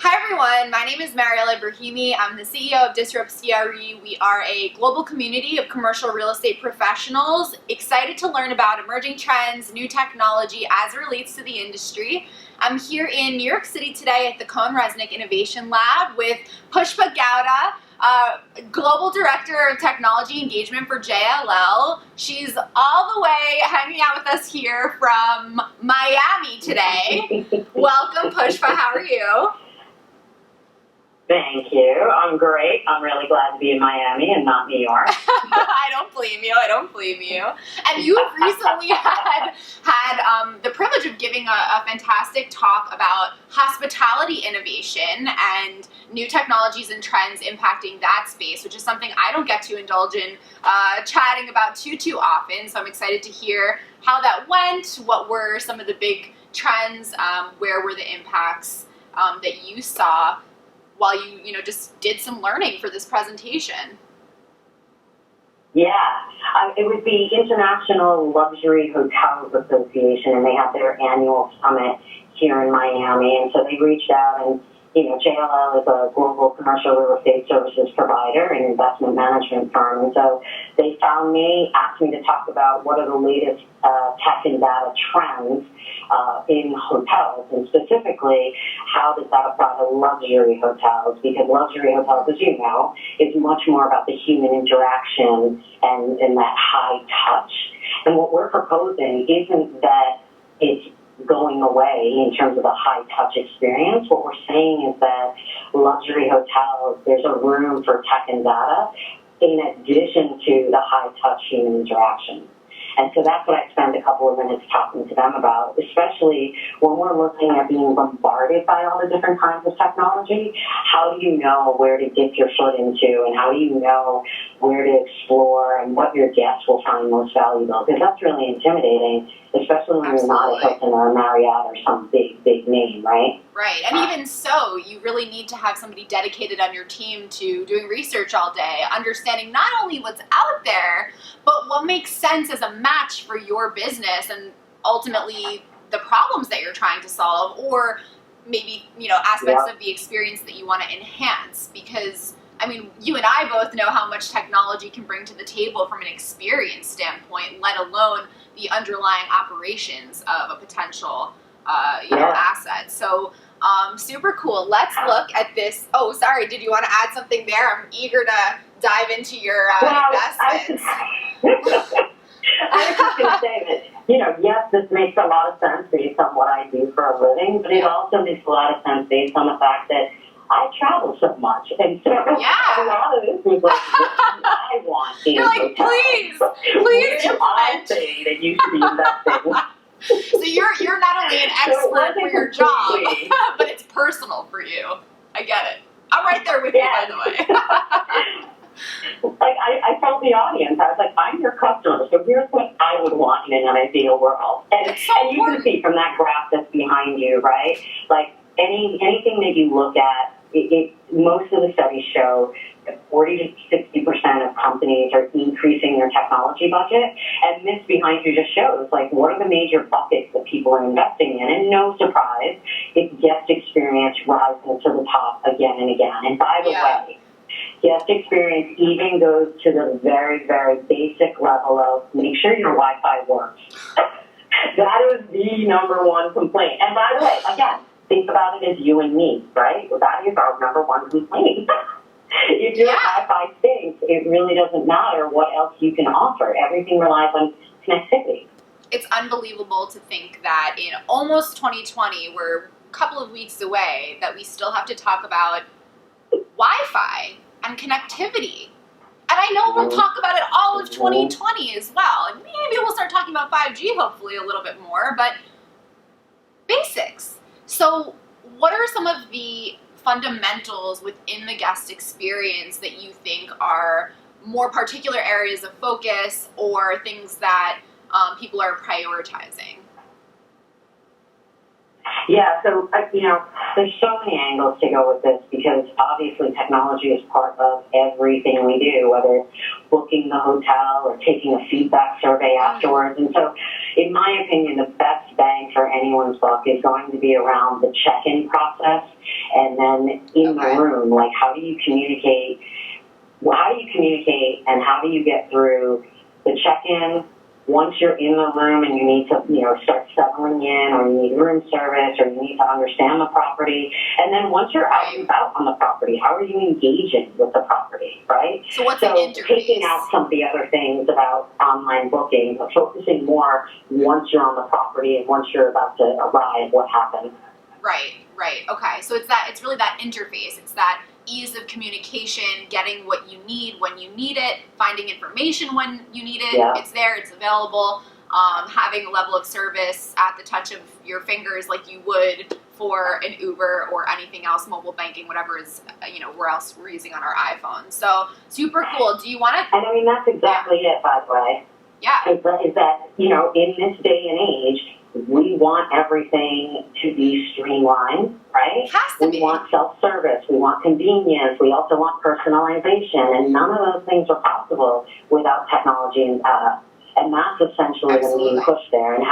Hi everyone, my name is Mariel Ebrahimi. I'm the CEO of DisruptCRE. We are a global community of commercial real estate professionals excited to learn about emerging trends, new technology as it relates to the industry. I'm here in New York City today at the Cohn-Resnick Innovation Lab with Pushpa Gowda, Global Director of Technology Engagement for JLL. She's all the way hanging out with us here from Miami today. Welcome, Pushpa. How are you? Thank you. I'm great. I'm really glad to be in Miami and not New York. I don't blame you. And you recently had the privilege of giving a fantastic talk about hospitality innovation and new technologies and trends impacting that space, which is something I don't get to indulge in chatting about too often. So I'm excited to hear how that went. What were some of the big trends? Where were the impacts that you saw while you just did some learning for this presentation? Yeah, it was the International Luxury Hotels Association, and they had their annual summit here in Miami. And so they reached out, and JLL is a global commercial real estate services provider and investment management firm. And so they found me, asked me to talk about what are the latest tech and data trends in hotels, and specifically, how does that apply to luxury hotels? Because luxury hotels, as you know, is much more about the human interaction and that high touch. And what we're proposing isn't that it's going away in terms of the high touch experience. What we're saying is that luxury hotels, there's a room for tech and data in addition to the high touch human interaction. And so that's what I spent a couple of minutes talking to them about, especially when we're looking at being bombarded by all the different kinds of technology. How do you know where to dip your foot into, and how do you know where to explore and what your guests will find most valuable? Because that's really intimidating, especially when you're not a Hilton or a Marriott or some big name, right? Right, and even so, you really need to have somebody dedicated on your team to doing research all day, understanding not only what's out there, but what makes sense as a match for your business and ultimately the problems that you're trying to solve, or maybe, aspects of the experience that you want to enhance. Because, you and I both know how much technology can bring to the table from an experience standpoint, let alone the underlying operations of a potential asset. So super cool. Let's look at this. Oh, sorry. Did you want to add something there? I'm eager to dive into your investments. I was just going to say that, yes, this makes a lot of sense based on what I do for a living, but it also makes a lot of sense based on the fact that I travel so much. And so a lot of this was like, what do I want in You're like, please I say that you should be investing. So you're not only an expert for your job, but it's personal for you. I get it. I'm right there with you, by the way. I told the audience, I was like, I'm your customer, so here's what I would want in an ideal world. And you can see from that graph that's behind you, right? Like anything that you look at, most of the studies show that 40 to 60% of companies are increasing their technology budget. And this behind you just shows, what are the major buckets that people are investing in? And no surprise, it's guest experience rising to the top again and again. And by the way, guest experience even goes to the very, very basic level of make sure your Wi-Fi works. That is the number one complaint. And by the way, again, think about it as you and me, right? Well, that is our number one complaint. If your Wi-Fi stinks, it really doesn't matter what else you can offer. Everything relies on connectivity. It's unbelievable to think that in almost 2020, we're a couple of weeks away, that we still have to talk about Wi-Fi and connectivity. And I know we'll talk about it all of 2020 as well. And maybe we'll start talking about 5G hopefully a little bit more, but basics. So what are some of the fundamentals within the guest experience that you think are more particular areas of focus or things that people are prioritizing? Yeah, so, there's so many angles to go with this because obviously technology is part of everything we do, whether it's booking the hotel or taking a feedback survey afterwards. And so, in my opinion, the best bang for anyone's buck is going to be around the check-in process and then in the room, like how do you communicate and how do you get through the check-in once you're in the room and you need to, start settling in or you need room service or you need to understand the property. And then once you're out and about on the property, how are you engaging with the property, right? So what's the interface? Taking out some of the other things about online booking, but focusing more once you're on the property and once you're about to arrive, what happens. Right. Okay. So it's really that interface. It's that ease of communication, getting what you need when you need it, finding information when you need it. Yeah. It's there, it's available. Having a level of service at the touch of your fingers like you would for an Uber or anything else, mobile banking, whatever is, where else we're using on our iPhone. So super cool. Do you want to? And that's exactly it, by the way. Yeah. Is that, in this day and age, we want everything to be streamlined, right? It has to be. We want self-service. We want convenience. We also want personalization. And none of those things are possible without technology and data. And that's essentially the main push there. And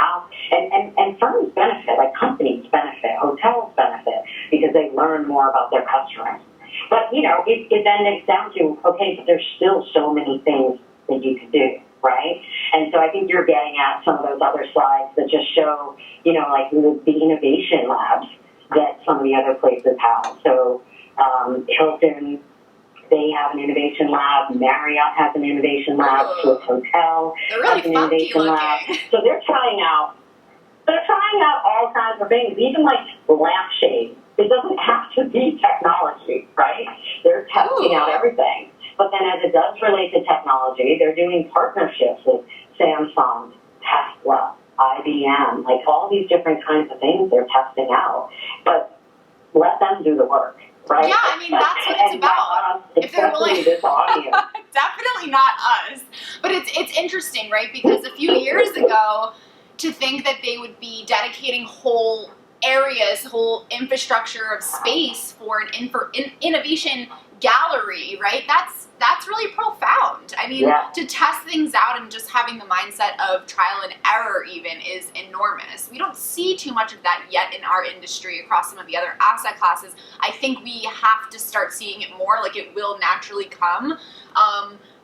firms benefit, like companies benefit, hotels benefit, because they learn more about their customers. But, it then gets down to, okay, but there's still so many things that you can do. Right? And so I think you're getting at some of those other slides that just show, like the innovation labs that some of the other places have. So Hilton, they have an innovation lab. Marriott has an innovation lab. Swiss Hotel has an innovation lab. So they're trying out all kinds of things, even like lampshades. It doesn't have to be technology, right? They're testing out everything. But then as it does relate to technology, they're doing partnerships with Samsung, Tesla, IBM, like all these different kinds of things they're testing out. But let them do the work, right? Yeah, that's what it's about. If they're willing, this audience. Definitely not us. But it's interesting, right? Because a few years ago, to think that they would be dedicating whole areas, whole infrastructure of space for an innovation gallery, right? That's really profound. To test things out and just having the mindset of trial and error even is enormous. We don't see too much of that yet in our industry across some of the other asset classes. I think we have to start seeing it more, like it will naturally come.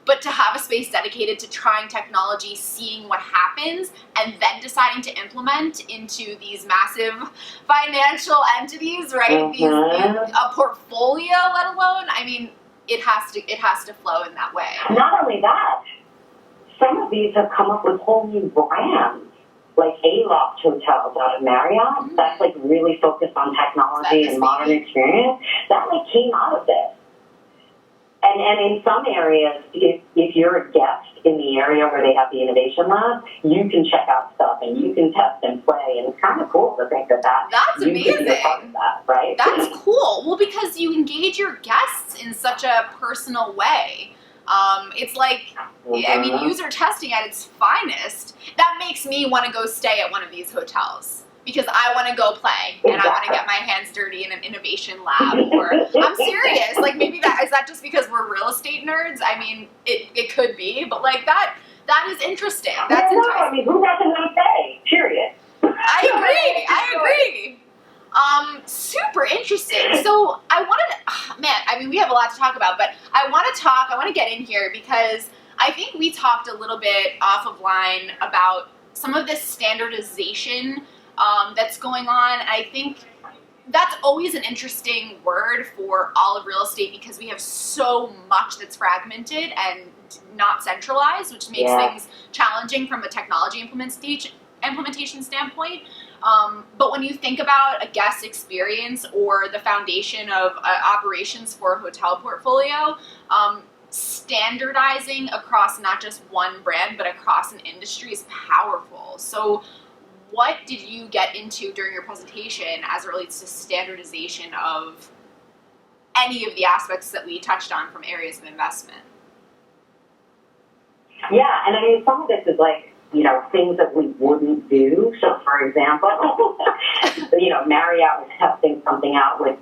But to have a space dedicated to trying technology, seeing what happens, and then deciding to implement into these massive financial entities, right? A portfolio, let alone. It has to flow in that way. Not only that, some of these have come up with whole new brands, like A-Loft hotels out of Marriott. Mm-hmm. That's like really focused on technology and modern experience. That came out of this. And in some areas, if you're a guest in the area where they have the innovation lab, you can check out stuff and you can test and play, and it's kind of cool to think that's amazing. Can be a part of that, right? That's cool. Well, because you engage your guests in such a personal way. It's like, user testing at its finest. That makes me want to go stay at one of these hotels. Because I want to go play and I want to get my hands dirty in an innovation lab. Or I'm serious. Like maybe is that just because we're real estate nerds? It could be, but that is interesting. That's enticing. Who doesn't want to play? Period. I agree. Super interesting. So we have a lot to talk about, but I want to get in here because I think we talked a little bit off of line about some of this standardization that's going on. I think that's always an interesting word for all of real estate because we have so much that's fragmented and not centralized, which makes things challenging from a technology implementation standpoint. But when you think about a guest experience or the foundation of operations for a hotel portfolio, standardizing across not just one brand but across an industry is powerful. So what did you get into during your presentation as it relates to standardization of any of the aspects that we touched on from areas of investment? Yeah, and some of this is things that we wouldn't do. So, for example, Marriott Marriott was testing something out with,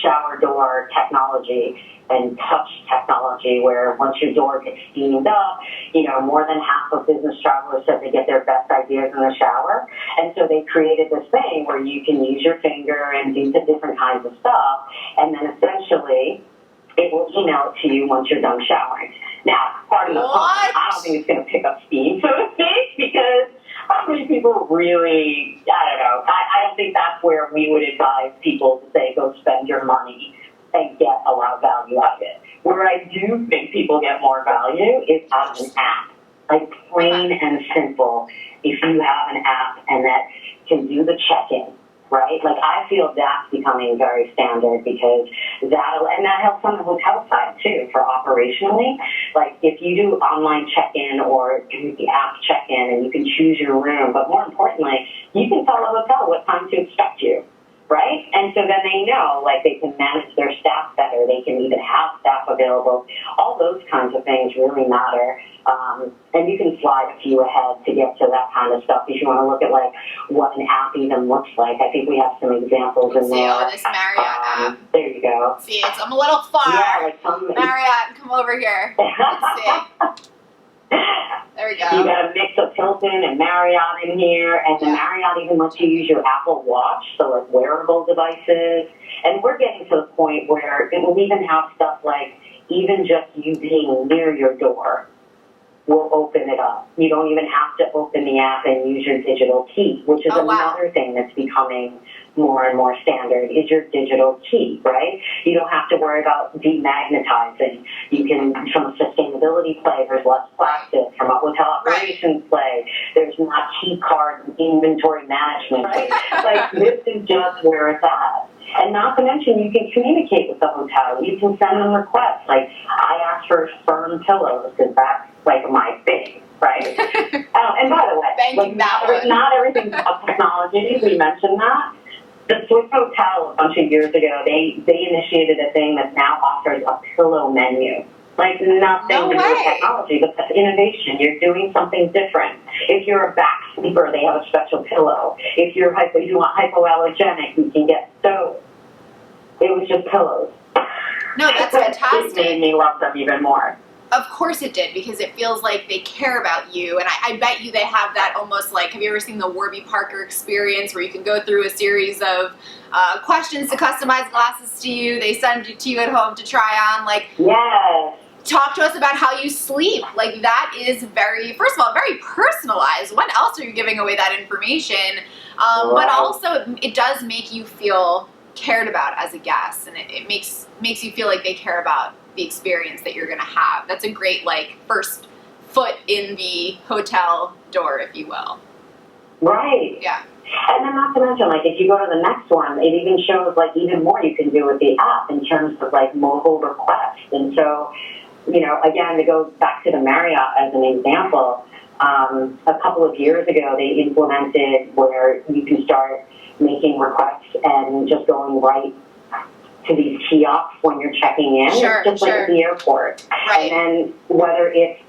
shower door technology and touch technology, where once your door gets steamed up, more than half of business travelers said they get their best ideas in the shower. And so they created this thing where you can use your finger and do the different kinds of stuff, and then essentially it will email it to you once you're done showering. Now, part of the problem, I don't think it's going to pick up steam, so to speak, because how many people really, I don't know, I don't think that's where we would advise people to say, go spend your money and get a lot of value out of it. Where I do think people get more value is out of an app. Like, plain and simple, if you have an app and that can do the check-in, right? Like, I feel that's becoming very standard, because that helps on the hotel side too, for operationally. Like, if you do online check-in or do the app check-in, and you can choose your room, but more importantly, you can tell the hotel what time to expect you, right? And so then they know, like, they can manage their staff better. They can even have staff available. All those kinds of things really matter. And you can slide a few ahead to get to that kind of stuff if you want to look at, like, what an app even looks like. I think we have some examples in there. Oh, this Marriott app. There you go. See, I'm a little far. Yeah, like Marriott, come over here. Let's see. There we go. You got a mix of Hilton and Marriott in here, and the Marriott even lets you use your Apple Watch, so like wearable devices. And we're getting to the point where it will even have stuff like, even just you being near your door will open it up. You don't even have to open the app and use your digital key, which is another thing that's becoming more and more standard, is your digital key, right? You don't have to worry about demagnetizing. You can, from a sustainability play, there's less plastic. From a hotel operations play, there's not key card inventory management, right? Like, this is just where it's at. And not to mention, you can communicate with the hotel. You can send them requests. Like, I asked for firm pillows, because that's, like, my thing, right? And by the way, like, not everything's about technology. We mentioned that. The Swiss Hotel, a bunch of years ago, they initiated a thing that now offers a pillow menu. Like, nothing to do with technology, but that's innovation. You're doing something different. If you're a back sleeper, they have a special pillow. If you want hypoallergenic, you can get soap. It was just pillows. No, that's fantastic. It made me love them even more. Of course it did, because it feels like they care about you. And I bet you they have that almost like, have you ever seen the Warby Parker experience, where you can go through a series of questions to customize glasses to you. They send it to you at home to try on. Like, yes. Talk to us about how you sleep. Like, that is first of all, very personalized. When else are you giving away that information? But also, it does make you feel cared about as a guest, and it makes you feel like they care about the experience that you're going to have. That's a great, like, first foot in the hotel door, if you will. Right. Yeah. And then not to mention, like, if you go to the next one, it even shows, like, even more you can do with the app in terms of, like, mobile requests. And so, again, to go back to the Marriott as an example, a couple of years ago, they implemented where you can start making requests and just going right to these kiosks when you're checking in. Sure, it's just like at the airport. Right. And then whether it's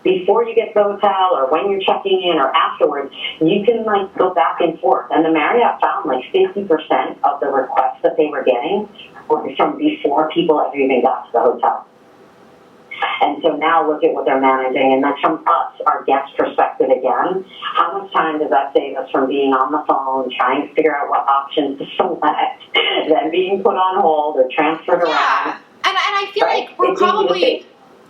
before you get to the hotel or when you're checking in or afterwards, you can, like, go back and forth. And the Marriott found, like, 50% of the requests that they were getting were from before people ever even got to the hotel. And so now look at what they're managing, and that's from us, our guest perspective again. How much time does that save us from being on the phone, trying to figure out what options to select, then being put on hold or transferred around? And I feel like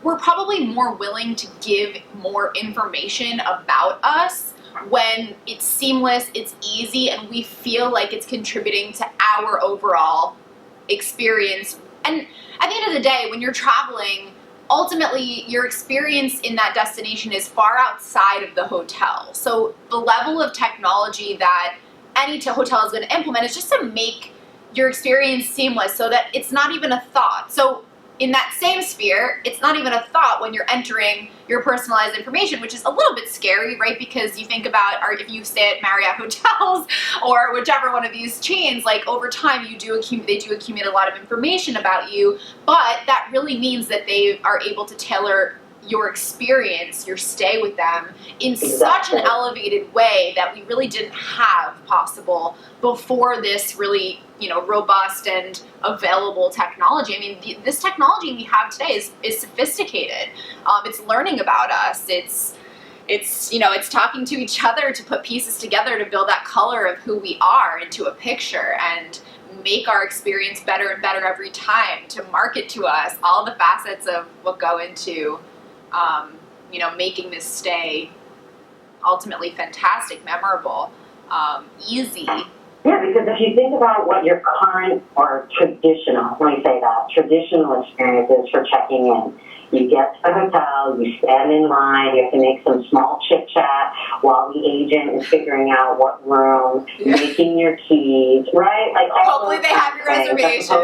we're probably more willing to give more information about us when it's seamless, it's easy, and we feel like it's contributing to our overall experience. And at the end of the day, when you're traveling, ultimately, your experience in that destination is far outside of the hotel. So the level of technology that any hotel is going to implement is just to make your experience seamless, so that it's not even a thought. So in that same sphere, it's not even a thought when you're entering your personalized information, which is a little bit scary, right? Because you think about, or if you stay at Marriott hotels or whichever one of these chains, like, over time they do accumulate a lot of information about you, but that really means that they are able to tailor your experience, your stay with them in such an elevated way that we really didn't have possible before this really, robust and available technology. I mean, this technology we have today is sophisticated. It's learning about us. It's talking to each other to put pieces together to build that color of who we are into a picture and make our experience better and better every time, to market to us all the facets of what go into making this stay ultimately fantastic, memorable, easy. Yeah, because if you think about what your current or traditional, let me say that, traditional experience is for checking in. You get to the hotel, you stand in line, you have to make some small chit-chat while the agent is figuring out what room, making your keys, right? Like all hopefully they have your reservation.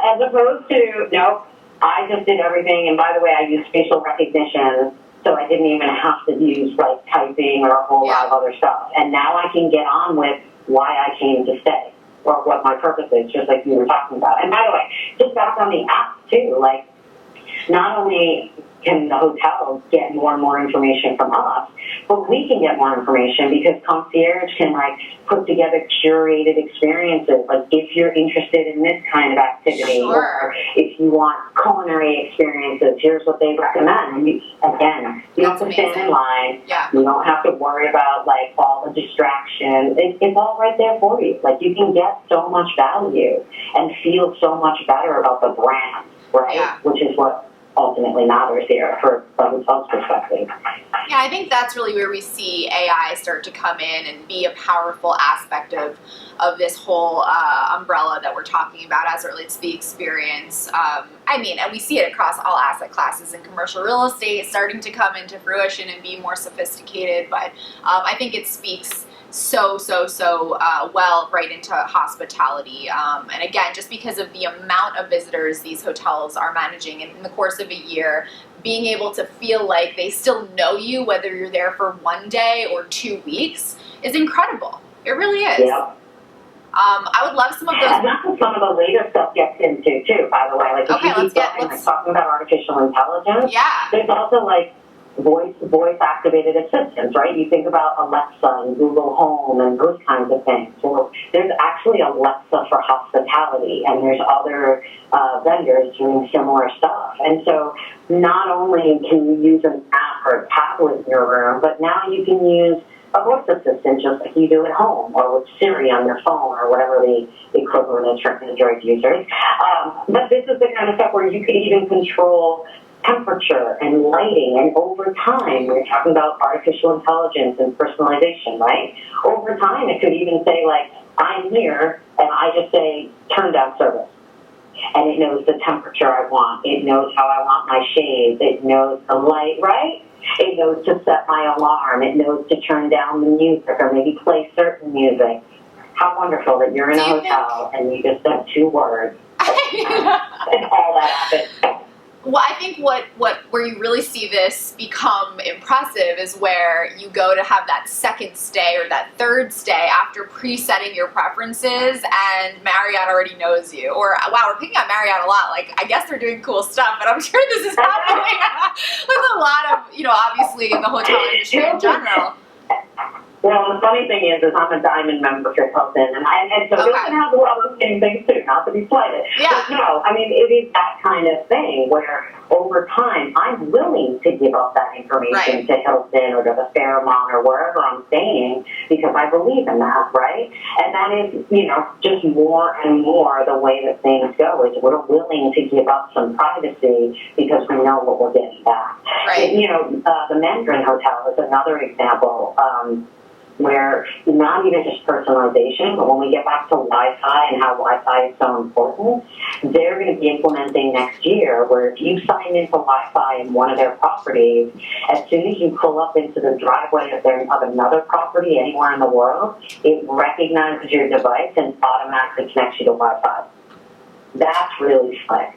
As opposed to, nope, I just did everything, and by the way, I used facial recognition, so I didn't even have to use like typing or a whole lot of other stuff. And now I can get on with why I came to stay, or what my purpose is, just like you were talking about. And by the way, just back on the app too, like not only can the hotels get more and more information from us, but we can get more information because concierge can like put together curated experiences. Like if you're interested in this kind of activity, or if you want culinary experiences, here's what they recommend. And you don't have to stand in line. Yeah. You don't have to worry about like all the distractions. It's all right there for you. Like you can get so much value and feel so much better about the brand, right? Yeah. Which is what ultimately matters here for the hotel's perspective. Yeah, I think that's really where we see AI start to come in and be a powerful aspect of this whole umbrella that we're talking about as it relates to the experience. And we see it across all asset classes in commercial real estate starting to come into fruition and be more sophisticated. But I think it speaks so well right into hospitality. And again, just because of the amount of visitors these hotels are managing in the course of a year, being able to feel like they still know you, whether you're there for 1 day or 2 weeks, is incredible. It really is. Yeah. I would love some of those. And that's what some of the later stuff gets into too, by the way. Like if you keep talking about artificial intelligence, there's also like voice activated assistants, right? You think about Alexa and Google Home and those kinds of things. Well, there's actually Alexa for hospitality, and there's other vendors doing similar stuff. And so not only can you use an app or a tablet in your room, but now you can use a voice assistant just like you do at home, or with Siri on your phone, or whatever the equivalent is for Android users. But this is the kind of stuff where you could even control temperature and lighting, and over time, we're talking about artificial intelligence and personalization, right? Over time, it could even say, like, I'm here, and I just say, turn down service. And it knows the temperature I want. It knows how I want my shades. It knows the light, right? It knows to set my alarm. It knows to turn down the music or maybe play certain music. How wonderful that you're in a hotel and you just said 2 words and all that happens. Well, I think where you really see this become impressive is where you go to have that second stay or that third stay after presetting your preferences, and Marriott already knows you. Or, wow, we're picking on Marriott a lot. Like, I guess they're doing cool stuff, but I'm sure this is happening with a lot of, obviously in the hotel industry in general. Well, the funny thing is I'm a diamond member for Hilton, and so Hilton has a lot of the same things too, not to be slighted. Yeah. But no, it is that kind of thing where over time I'm willing to give up that information to Hilton or to the Fairmont or wherever I'm staying because I believe in that, right? And that is, just more and more the way that things go is we're willing to give up some privacy because we know what we're getting back. Right. And, the Mandarin Hotel is another example. Where not even just personalization, but when we get back to Wi-Fi and how Wi-Fi is so important, they're going to be implementing next year where if you sign into Wi-Fi in one of their properties, as soon as you pull up into the driveway of another property anywhere in the world, it recognizes your device and automatically connects you to Wi-Fi. That's really slick.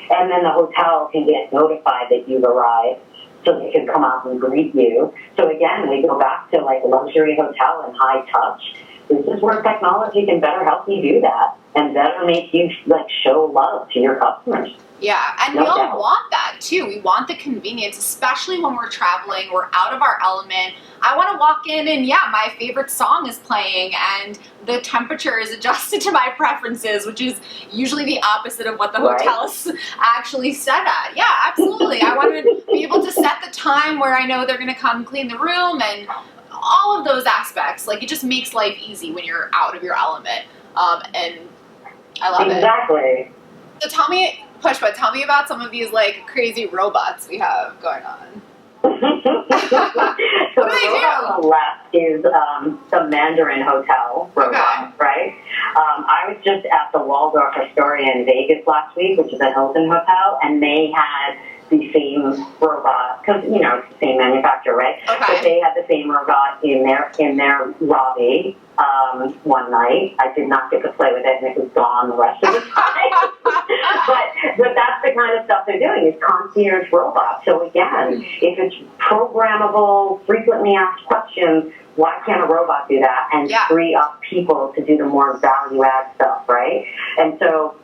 And then the hotel can get notified that you've arrived, so they can come out and greet you. So again, we go back to like luxury hotel and high touch. this is where technology can better help you do that and better make you like show love to your customers. Yeah, and we all want that too. We want the convenience, especially when we're traveling, we're out of our element. I want to walk in and my favorite song is playing and the temperature is adjusted to my preferences, which is usually the opposite of what the hotel is actually set at. Yeah, absolutely. I want to be able to set the time where I know they're going to come clean the room and all of those aspects. Like, it just makes life easy when you're out of your element. And I love it. Exactly. So Pushpa, tell me about some of these like crazy robots we have going on. So What do they do? On the left is the Mandarin Hotel robot, right? I was just at the Waldorf Astoria in Vegas last week, which is a Hilton hotel, and they had the same robot, because, you know, it's the same manufacturer, right? Okay. But they had the same robot in their lobby one night. I did not get to play with it, and it was gone the rest of the time. but that's the kind of stuff they're doing, is concierge robots. So again, if it's programmable, frequently asked questions, why can't a robot do that and free up people to do the more value-add stuff, right? And so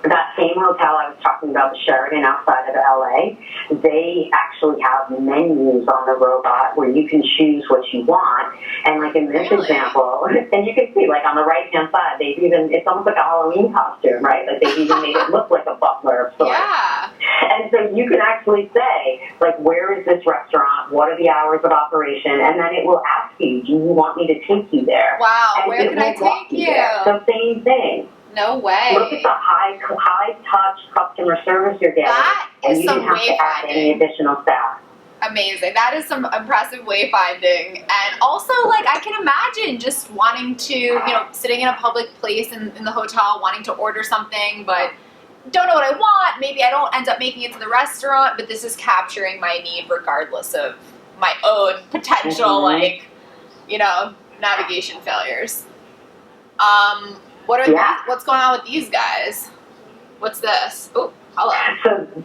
that same hotel I was talking about, the Sheraton outside of LA, they actually have menus on the robot where you can choose what you want. And like in this example, and you can see like on the right-hand side, it's almost like a Halloween costume, right? Like they've even made it look like a butler of sorts. Yeah. And so you can actually say, like, where is this restaurant? What are the hours of operation? And then it will ask you, do you want me to take you there? Wow, and where can I take you? So same thing. No way. Look at the high touch customer service you're getting. That is and you some didn't have to add any additional staff. Amazing. That is some impressive wayfinding. And also, like, I can imagine just wanting to, you know, sitting in a public place in the hotel, wanting to order something, but don't know what I want. Maybe I don't end up making it to the restaurant, but this is capturing my need regardless of my own potential, like, you know, navigation failures. What's going on with these guys? What's this? Oh, hello. So,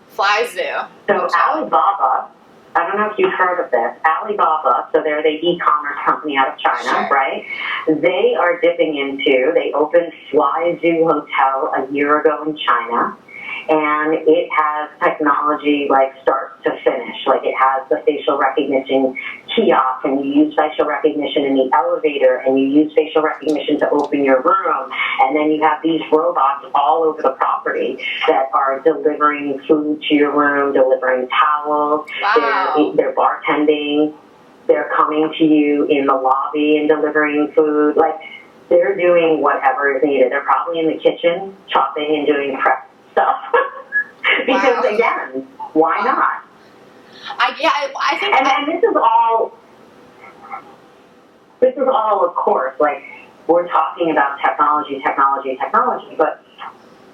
Fly Zoo. So Alibaba, I don't know if you've heard of this. Alibaba, so they're the e-commerce company out of China, right? They are they opened Fly Zoo Hotel a year ago in China. And it has technology like start to finish. Like it has the facial recognition kiosk, and you use facial recognition in the elevator, and you use facial recognition to open your room. And then you have these robots all over the property that are delivering food to your room, delivering towels. Wow. They're bartending. They're coming to you in the lobby and delivering food. Like they're doing whatever is needed. They're probably in the kitchen chopping and doing prep stuff. Because again, why not? I think, and this is all, of course, like we're talking about technology, but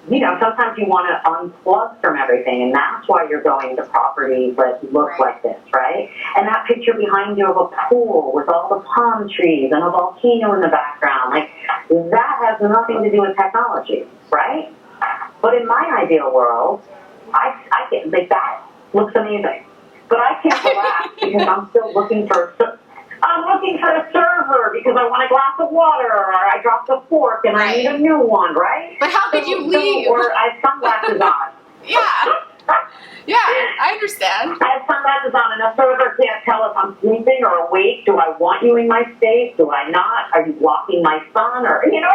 you know, sometimes you want to unplug from everything, and that's why you're going to properties that look like this, right? And that picture behind you of a pool with all the palm trees and a volcano in the background, like that has nothing to do with technology, right? But in my ideal world, I get like that looks amazing, but I can't relax because I'm still looking for a server because I want a glass of water, or I dropped a fork and I need a new one, right? But how could you leave? Or I have sunglasses on. Yeah, I understand. I have sunglasses on, and a server can't tell if I'm sleeping or awake. Do I want you in my space? Do I not? Are you blocking my sun? Or, you know,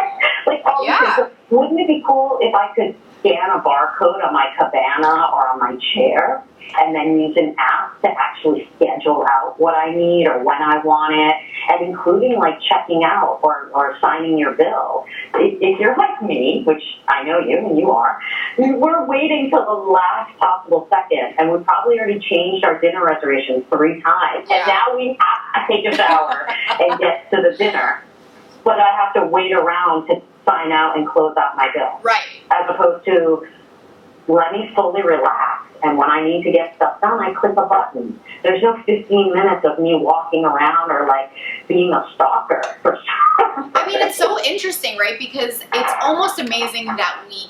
like all these things. So wouldn't it be cool if I could scan a barcode on my cabana or on my chair and then use an app to actually schedule out what I need or when I want it, and including like checking out or signing your bill. If you're like me, which I know you and you are, we're waiting till the last possible second, and we probably already changed our dinner reservations 3 times, and now we have to take a shower and get to the dinner. But I have to wait around to sign out and close out my bill. Right. As opposed to, let me fully relax, and when I need to get stuff done, I click a button. There's no 15 minutes of me walking around or like being a stalker. I mean, it's so interesting, right? Because it's almost amazing that we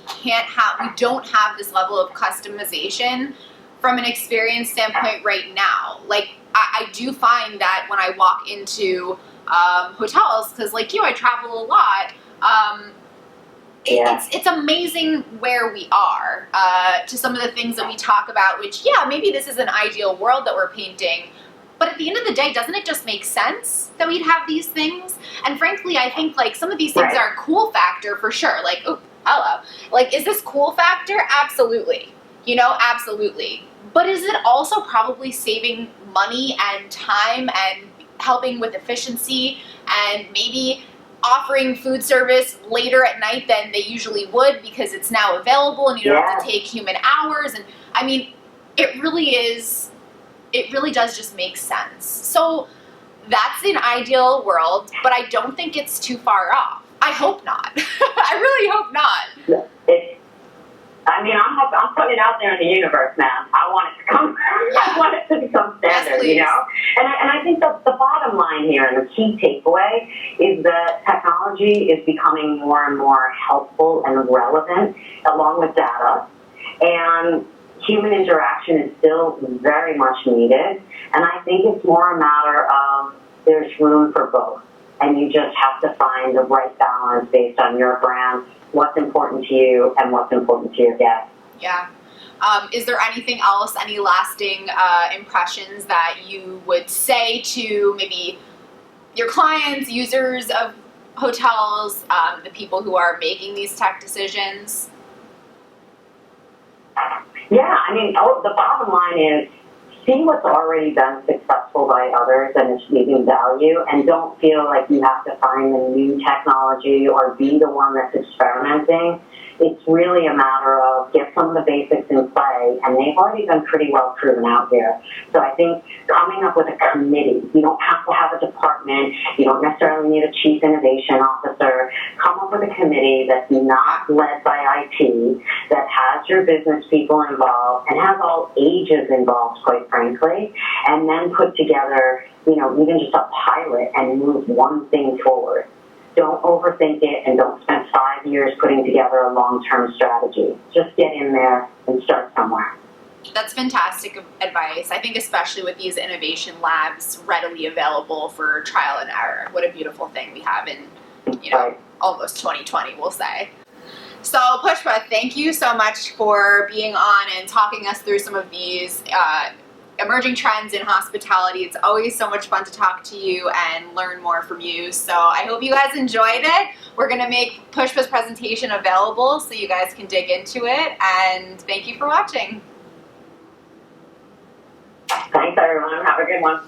don't have this level of customization from an experience standpoint right now. Like, I do find that when I walk into hotels, because like you, I travel a lot. It's amazing where we are to some of the things that we talk about, which, yeah, maybe this is an ideal world that we're painting, but at the end of the day, doesn't it just make sense that we'd have these things? And frankly, I think like some of these things are a cool factor for sure. Like, oh, hello. Like, is this cool factor? Absolutely. You know, absolutely. But is it also probably saving money and time and helping with efficiency and maybe offering food service later at night than they usually would because it's now available and you don't have to take human hours? And I mean, it really does just make sense. So that's an ideal world, but I don't think it's too far off. I hope not. I really hope not. I'm putting it out there in the universe, man. I want it to come. I want it to become standard, you know. And I think the bottom line here and the key takeaway is that technology is becoming more and more helpful and relevant, along with data. And human interaction is still very much needed. And I think it's more a matter of there's room for both, and you just have to find the right balance based on your brand, what's important to you, and what's important to your guests. Yeah. Is there anything else, any lasting impressions that you would say to maybe your clients, users of hotels, the people who are making these tech decisions? Yeah, I mean, the bottom line is see what's already been successful by others and is leaving value, and don't feel like you have to find the new technology or be the one that's experimenting. It's really a matter of get some of the basics in play, and they've already been pretty well proven out here. So I think coming up with a committee, you don't have to have a department, you don't necessarily need a chief innovation officer. Come up with a committee that's not led by IT, that has your business people involved and has all ages involved, quite frankly, and then put together, you know, even just a pilot and move one thing forward. Don't overthink it, and don't spend 5 years putting together a long-term strategy. Just get in there and start somewhere. That's fantastic advice. I think especially with these innovation labs readily available for trial and error. What a beautiful thing we have in, almost 2020, we'll say. So Pushpa, thank you so much for being on and talking us through some of these emerging trends in hospitality. It's always so much fun to talk to you and learn more from you. So I hope you guys enjoyed it. We're going to make Pushpa's presentation available so you guys can dig into it. And thank you for watching. Thanks, everyone. Have a good one.